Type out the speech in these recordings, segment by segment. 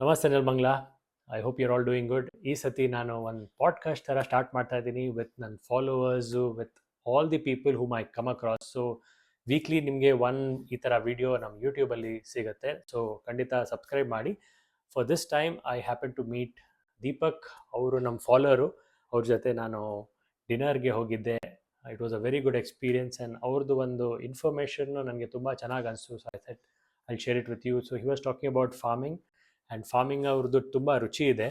ನಮಸ್ತೆ ನಿರ್ಮಂಗ್ಲಾ. I hope you're all doing good. ಈ ಸತಿ ನಾನು ಒಂದು ಪಾಡ್ಕಾಸ್ಟ್ ಥರ ಸ್ಟಾರ್ಟ್ ಮಾಡ್ತಾ ಇದ್ದೀನಿ ವಿತ್ ನನ್ನ followers, with all the people whom I come across. So weekly ನಿಮಗೆ ಈ ಥರ ವಿಡಿಯೋ ನಮ್ಮ ಯೂಟ್ಯೂಬಲ್ಲಿ ಸಿಗುತ್ತೆ. ಸೊ ಖಂಡಿತ ಸಬ್ಸ್ಕ್ರೈಬ್ ಮಾಡಿ. For this time I happen to meet Deepak. ಅವರು ನಮ್ಮ ಫಾಲೋವರು. ಅವ್ರ ಜೊತೆ ನಾನು ಡಿನ್ನರ್ಗೆ ಹೋಗಿದ್ದೆ. It was a very good experience and ಅವ್ರದ್ದು ಒಂದು ಇನ್ಫಾರ್ಮೇಷನ್ನು ನನಗೆ ತುಂಬ ಚೆನ್ನಾಗಿ ಅನಿಸ್ತು. So I set I share it with you. So he was talking about farming and farming ಅವ್ರದ್ದು ತುಂಬ ರುಚಿ ಇದೆ.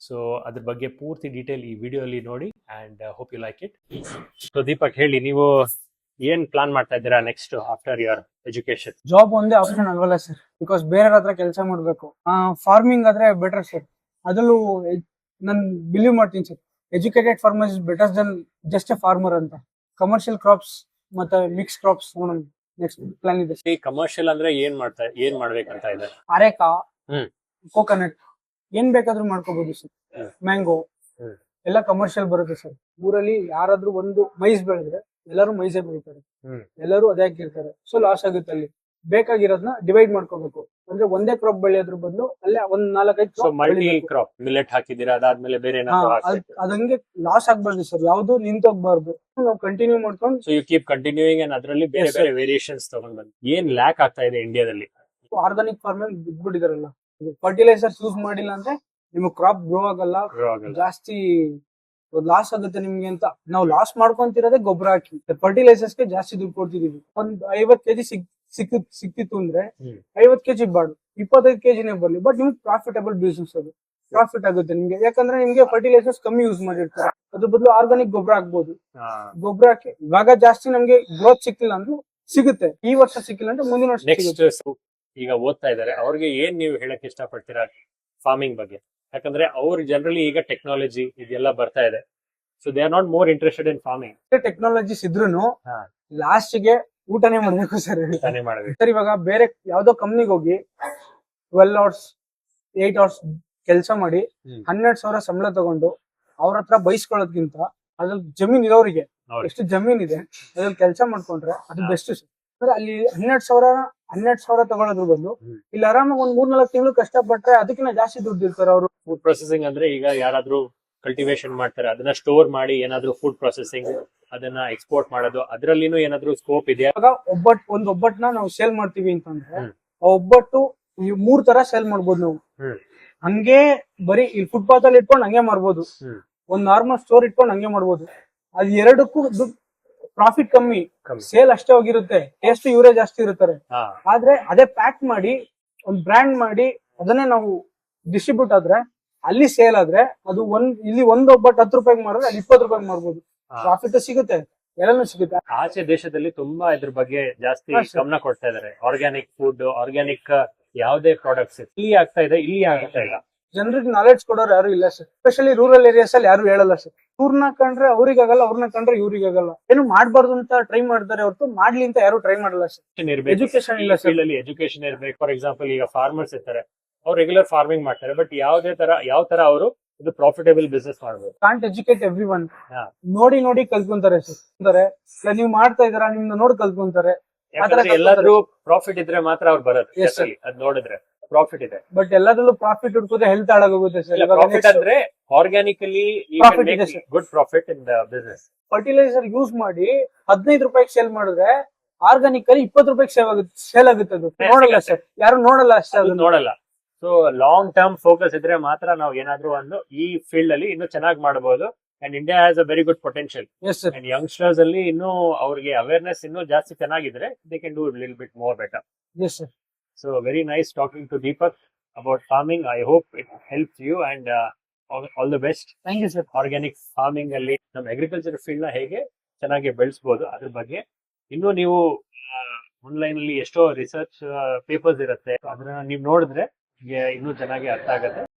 ಸೊ ಅದ್ರ ಬಗ್ಗೆ ಪೂರ್ತಿ ಡೀಟೇಲ್ ಈ ವಿಡಿಯೋಲಿ ನೋಡಿ and hope you like it. So Deepak, ಹೇಳಿ, ನೀವು ಏನ್ ಪ್ಲಾನ್ ಮಾಡ್ತಾ ಇದ್ದೀರಾ next after your education? Job ಒಂದೇ ಆಪ್ಷನ್ ಆಗಲ್ಲ ಸರ್, ಬಿಕಾಸ್ ಬೇರೆ ಹತ್ರ ಕೆಲಸ ಮಾಡ್ಬೇಕು. ಫಾರ್ಮಿಂಗ್ ಆದ್ರೆ ಬೆಟರ್ ಸರ್. ಅದರಲ್ಲೂ ನಾನು ಬಿಲೀವ್ ಮಾಡ್ತೀನಿ sir, educated farmer is better than just A farmer ಅಂತ. ಕಮರ್ಷಿಯಲ್ ಕ್ರಾಪ್ಸ್ ಮತ್ತೆ ಮಿಕ್ಸ್ ಕ್ರಾಪ್ಸ್ ನೆಕ್ಸ್ಟ್ ಪ್ಲಾನ್ ಇದೆ. ಈ ಕಮರ್ಷಿಯಲ್ ಅಂದ್ರೆ ಏನ್ ಮಾಡ್ಬೇಕಂತ ಇದೆ? ಅರೇಕಾ, ಕೋಕೋನಟ್, ಏನ್ ಬೇಕಾದ್ರೂ ಮಾಡ್ಕೋಬಹುದು ಸರ್. ಮ್ಯಾಂಗೋ ಎಲ್ಲ ಕಮರ್ಷಿಯಲ್ ಬರುತ್ತೆ ಸರ್. ಊರಲ್ಲಿ ಯಾರಾದ್ರೂ ಒಂದು ಮೈಸ್ ಬೆಳೆದ್ರೆ ಎಲ್ಲರೂ ಮೈಸೇ ಬೆಳಿತಾರೆ, ಎಲ್ಲರೂ ಅದೇ ಹಾಕಿರ್ತಾರೆ. ಸೊ ಲಾಸ್ ಆಗುತ್ತೆ. ಅಲ್ಲಿ ಬೇಕಾಗಿರೋದನ್ನ ಡಿವೈಡ್ ಮಾಡ್ಕೋಬೇಕು. ಅಂದ್ರೆ ಒಂದೇ ಕ್ರಾಪ್ ಬೆಳೆಯೋದ್ರ ಬದಲು ಅಲ್ಲೇ ಒಂದ್ 4-5 ಮಲ್ಟಿ ಕ್ರಾಪ್ ಮಿಲೆಟ್ ಹಾಕಿದೀರಾ, ಅದಾದ್ಮೇಲೆ ಬೇರೆ ಅದಂಗೆ ಲಾಸ್ ಆಗ್ಬಾರ್ದು ಸರ್, ಯಾವ್ದು ನಿಂತೋಗ್ಬಾರ್ದು. ನಾವು ಕಂಟಿನ್ಯೂ ಮಾಡ್ಕೊಂಡು so you keep continuing and ಅದರಲ್ಲಿ ಬೇರೆ ಬೇರೆ ವೇರಿಯೇಷನ್ಸ್ ತಗೊಂಡ್ ಬಂದು. ಏನ್ ಲ್ಯಾಕ್ ಆಗ್ತಾ ಇದೆ ಇಂಡಿಯಾದಲ್ಲಿ? ಆರ್ಗಾನಿಕ್ ಫಾರ್ಮಿಂಗ್ ಬಿಟ್ಬಿಟ್ಟಿದಾರಲ್ಲ, ಫರ್ಟಿಲೈಸರ್ಸ್ ಯೂಸ್ ಮಾಡಿಲ್ಲ ಅಂದ್ರೆ ನಿಮ್ಗೆ ಕ್ರಾಪ್ ಗ್ರೋ ಆಗಲ್ಲ, ಜಾಸ್ತಿ ಲಾಸ್ ಆಗುತ್ತೆ ನಿಮ್ಗೆ ಅಂತ ನಾವು ಲಾಸ್ ಮಾಡ್ಕೊಂತಿರೋದೇ ಗೊಬ್ಬರ ಹಾಕಿ. ಫರ್ಟಿಲೈಸರ್ಸ್ಗೆ ಜಾಸ್ತಿ ದುಡ್ಡು ಕೊಡ್ತಿದೀವಿ. ಒಂದ್ 50 ಕೆಜಿ ಸಿಕ್ತಿತ್ತು ಅಂದ್ರೆ 50 ಕೆಜಿ ಬಾಡು, 25 ಕೆಜಿನೇ ಬರ್ಲಿ, ಬಟ್ ನಿಮ್ಗೆ ಪ್ರಾಫಿಟಬಲ್ ಬಿಸ್ನೆಸ್ ಅದು. ಪ್ರಾಫಿಟ್ ಆಗುತ್ತೆ ನಿಮ್ಗೆ, ಯಾಕಂದ್ರೆ ನಿಮ್ಗೆ ಫರ್ಟಿಲೈಸರ್ಸ್ ಕಮ್ಮಿ ಯೂಸ್ ಮಾಡಿರ್ತಾರೆ. ಅದ್ರ ಬದಲು ಆರ್ಗಾನಿಕ್ ಗೊಬ್ಬರ ಹಾಕ್ಬೋದು. ಗೊಬ್ಬರ ಹಾಕಿ ಇವಾಗ ಜಾಸ್ತಿ ನಮ್ಗೆ ಗ್ರೋತ್ ಸಿಕ್ಕಿಲ್ಲ ಅಂದ್ರೆ ಸಿಗುತ್ತೆ, ಈ ವರ್ಷ ಸಿಕ್ಕಿಲ್ಲ ಅಂದ್ರೆ ಮುಂದಿನ ವರ್ಷ ಸಿಗುತ್ತೆ. ಈಗ ಓದ್ತಾ ಇದಾರೆ, ಅವ್ರಿಗೆ ಏನ್ ನೀವು ಹೇಳಕ್ ಇಷ್ಟಪಡ್ತೀರಾ ಫಾರ್ಮಿಂಗ್ ಬಗ್ಗೆ? ಯಾಕಂದ್ರೆ ಅವ್ರು ಜನರಲಿ ಈಗ ಟೆಕ್ನಾಲಜಿ ಇದೆಲ್ಲ ಬರ್ತಾ ಇದೆ, so they are not more interested in farming. Technologies ಇದ್ರೂನು ಲಾಸ್ಟ್ ಗೆ ಊಟನೇ ಮಾಡ್ಬೇಕು ಸರ್. ಸರ್ ಇವಾಗ ಬೇರೆ ಯಾವ್ದೋ ಕಂಪ್ನಿಗೆ ಹೋಗಿ 12 ಅವರ್ಸ್ 8 ಅವರ್ಸ್ ಕೆಲಸ ಮಾಡಿ 12,000 ಸಂಬಳ ತಗೊಂಡು ಅವ್ರ ಹತ್ರ ಬೈಸ್ಕೊಳ್ಳೋದ್ಕಿಂತ ಅದ್ರಲ್ಲಿ ಜಮೀನ್ ಇರೋರಿಗೆ, ಎಷ್ಟು ಜಮೀನ್ ಇದೆ ಅದ್ರಲ್ಲಿ ಕೆಲಸ ಮಾಡ್ಕೊಂಡ್ರೆ ಅದು ಬೆಸ್ಟ್ ಸರ್. ಅಲ್ಲಿ 12,000 ತಗೊಳೋದ್ರ ಬದಲು ಇಲ್ಲಿ ಆರಾಮಾಗಿ ಒಂದ್ 3-4 ತಿಂಗಳು ಕಷ್ಟಪಟ್ರೆ ಅದಕ್ಕಿಂತ ಜಾಸ್ತಿ ದುಡ್ಡು ಇರ್ತಾರೆ ಅವರು. ಫುಡ್ ಪ್ರೊಸೆಸಿಂಗ್ ಅಂದ್ರೆ ಈಗ ಯಾರಾದ್ರೂ ಕಲ್ಟಿವೇಶನ್ ಮಾಡ್ತಾರೆ, ಅದನ್ನ ಸ್ಟೋರ್ ಮಾಡಿ ಏನಾದ್ರೂ ಫುಡ್ ಪ್ರೊಸೆಸಿಂಗ್ ಅದನ್ನ ಎಕ್ಸ್ಪೋರ್ಟ್ ಮಾಡೋದು, ಅದ್ರಲ್ಲಿನೂ ಏನಾದ್ರೂ ಸ್ಕೋಪ್ ಇದೆಯಾ? ಇವಾಗ ಒಬ್ಬಟ್ಟನ್ನ ನಾವು ಸೇಲ್ ಮಾಡ್ತೀವಿ ಅಂತಂದ್ರೆ ಆ ಒಬ್ಬಟ್ಟು 3 ತರ ಸೇಲ್ ಮಾಡ್ಬೋದು ನಾವು. ಹಂಗೆ ಬರೀ ಇಲ್ಲಿ ಫುಟ್ಪಾತ್ ಅಲ್ಲಿ ಇಟ್ಕೊಂಡು ಹಂಗೆ ಮಾಡ್ಬೋದು, ಒಂದ್ ನಾರ್ಮಲ್ ಸ್ಟೋರ್ ಇಟ್ಕೊಂಡು ಹಂಗೆ ಮಾಡ್ಬೋದು. ಅದ್ ಎರಡಕ್ಕೂ ಪ್ರಾಫಿಟ್ ಕಮ್ಮಿ, ಸೇಲ್ ಅಷ್ಟೇ ಹೋಗಿರುತ್ತೆ, ಟೇಸ್ಟ್ ಇವರೇ ಜಾಸ್ತಿ ಇರುತ್ತಾರೆ. ಆದ್ರೆ ಅದೇ ಪ್ಯಾಕ್ ಮಾಡಿ ಒಂದ್ ಬ್ರ್ಯಾಂಡ್ ಮಾಡಿ ಅದನ್ನೇ ನಾವು ಡಿಸ್ಟ್ರಿಬ್ಯೂಟ್ ಆದ್ರೆ ಅಲ್ಲಿ ಸೇಲ್ ಆದ್ರೆ ಅದು ಇಲ್ಲಿ ಒಂದ್ ಒಬ್ಬಟ್ಟು 10 ರೂಪಾಯಿಗೆ ಮಾರಿದ್ರೆ ಅಲ್ಲಿ 20 ರೂಪಾಯಿಗೆ ಮಾರ್ಬೋದು. ಪ್ರಾಫಿಟ್ ಸಿಗುತ್ತೆ, ಎಲ್ಲಾನು ಸಿಗುತ್ತೆ. ಆಚೆ ದೇಶದಲ್ಲಿ ತುಂಬಾ ಇದ್ರ ಬಗ್ಗೆ ಜಾಸ್ತಿ ಗಮನ ಕೊಡ್ತಾ ಇದಾರೆ. ಆರ್ಗ್ಯಾನಿಕ್ ಫುಡ್, ಆರ್ಗ್ಯಾನಿಕ್ ಯಾವುದೇ ಪ್ರಾಡಕ್ಟ್ಸ್ ಇಲ್ಲಿ ಆಗ್ತಾ ಇದೆ, ಇಲ್ಲಿ ಆಗ್ತಾ ಇಲ್ಲ. ಜನರಿಗೆ ನಾಲೆಡ್ಜ್ ಕೊಡೋರು ಯಾರು ಇಲ್ಲ ಸರ್, ಎಸ್ಪೆಷಲಿ ರೂರಲ್ ಏರಿಯಾಸ್ ಅಲ್ಲಿ ಯಾರು ಹೇಳಲ್ಲ ಸರ್. ಇವ್ರನ್ನ ಕಂಡ್ರೆ ಅವ್ರಿಗಾಗಲ್ಲ, ಅವ್ರನ್ನ ಕಂಡ್ರೆ ಇವ್ರಿಗಾಗಲ್ಲ. ಏನು ಮಾಡ್ಬಾರ್ದು ಅಂತ ಟ್ರೈ ಮಾಡ್ತಾರೆ ಹೊರತು ಮಾಡ್ಲಿ ಅಂತ ಯಾರು ಟ್ರೈ ಮಾಡಲ್ಲ ಸರ್. ಎಜುಕೇಶನ್ ಇಲ್ಲ ಸರ್, ಎಜುಕೇಶನ್ ಇರ್ಬೇಕು. ಫಾರ್ ಎಕ್ಸಾಂಪಲ್ ಈಗ ಫಾರ್ಮರ್ಸ್ ಇರ್ತಾರೆ, ಅವ್ರು ರೆಗ್ಯುಲರ್ ಫಾರ್ಮಿಂಗ್ ಮಾಡ್ತಾರೆ, ಬಟ್ ಯಾವ ತರ ಅವರು ಇದು ಪ್ರಾಫಿಟಬಲ್ ಬಿಸ್ನೆಸ್ ಮಾಡಬೇಕು. Can't educate every one. ನೋಡಿ ಕಲ್ತ್ಕೊಂತಾರೆ ಸರ್. ನೀವು ಮಾಡ್ತಾ ಇದಾರ, ನಿಮ್ನ ನೋಡಿ ಕಲ್ತ್ಕೊಂತಾರೆ. ಎಲ್ಲಾದ್ರೂ ಪ್ರಾಫಿಟ್ ಇದ್ರೆ ಮಾತ್ರ ಅವ್ರು ಬರೋದು. ಅದ್ ನೋಡಿದ್ರೆ ಪ್ರಾಫಿಟ್ ಇದೆ, ಬಟ್ ಎಲ್ಲದರಲ್ಲೂ ಪ್ರಾಫಿಟ್ ಹುಡ್ಕೋದ್ರೆ ಹೆಲ್ತ್ ಹಾಳಾಗೋಗುತ್ತೆ ಸರ್. ಪ್ರಾಫಿಟ್ ಅಂದ್ರೆ organically good profit in the business. Fertiliser use ಮಾಡಿ 15 ರೂಪಾಯಿಗೆ ಸೇಲ್ ಮಾಡಿದ್ರೆ ಆರ್ಗಾನಿಕ್ ಅಲ್ಲಿ 20 ರೂಪಾಯಿಗೆ ಸೇಲ್ ಆಗುತ್ತೆ. ಅದು ನೋಡಲ್ಲ ಸರ್, ಯಾರು ನೋಡಲ್ಲ ಅಷ್ಟೇ, ಅದು ನೋಡಲ್ಲ. ಸೊ ಲಾಂಗ್ ಟರ್ಮ್ ಫೋಕಸ್ ಇದ್ರೆ ಮಾತ್ರ ನಾವು ಏನಾದ್ರೂ ಒಂದು ಈ ಫೀಲ್ಡ್ ಅಲ್ಲಿ ಇನ್ನೂ ಚೆನ್ನಾಗಿ ಮಾಡಬಹುದು. And India has a very good potential. And youngsters ಅಲ್ಲಿ ಇನ್ನೂ ಅವ್ರಿಗೆ ಅವೇರ್ನೆಸ್ ಇನ್ನೂ ಜಾಸ್ತಿ ಚೆನ್ನಾಗಿದ್ರೆ they can do little bit more better. Yes sir. So very nice talking to Deepak about farming. I hope it helps you and all the best. Thank you sir. Organic farming ಅಲ್ಲಿ ನಮ್ಮ agriculture field ನ ಹೇಗೆ ಚೆನ್ನಾಗಿ ಬೆಳೆಸಬಹುದು ಅದ್ರ ಬಗ್ಗೆ ಇನ್ನು ನೀವು ಆನ್ಲೈನ್ ಅಲ್ಲಿ ಎಷ್ಟೋ ರಿಸರ್ಚ್ ಪೇಪರ್ಸ್ ಇರುತ್ತೆ, ಅದನ್ನ ನೀವು ನೋಡಿದ್ರೆ ಇನ್ನೂ ಚೆನ್ನಾಗಿ ಅರ್ಥ ಆಗುತ್ತೆ.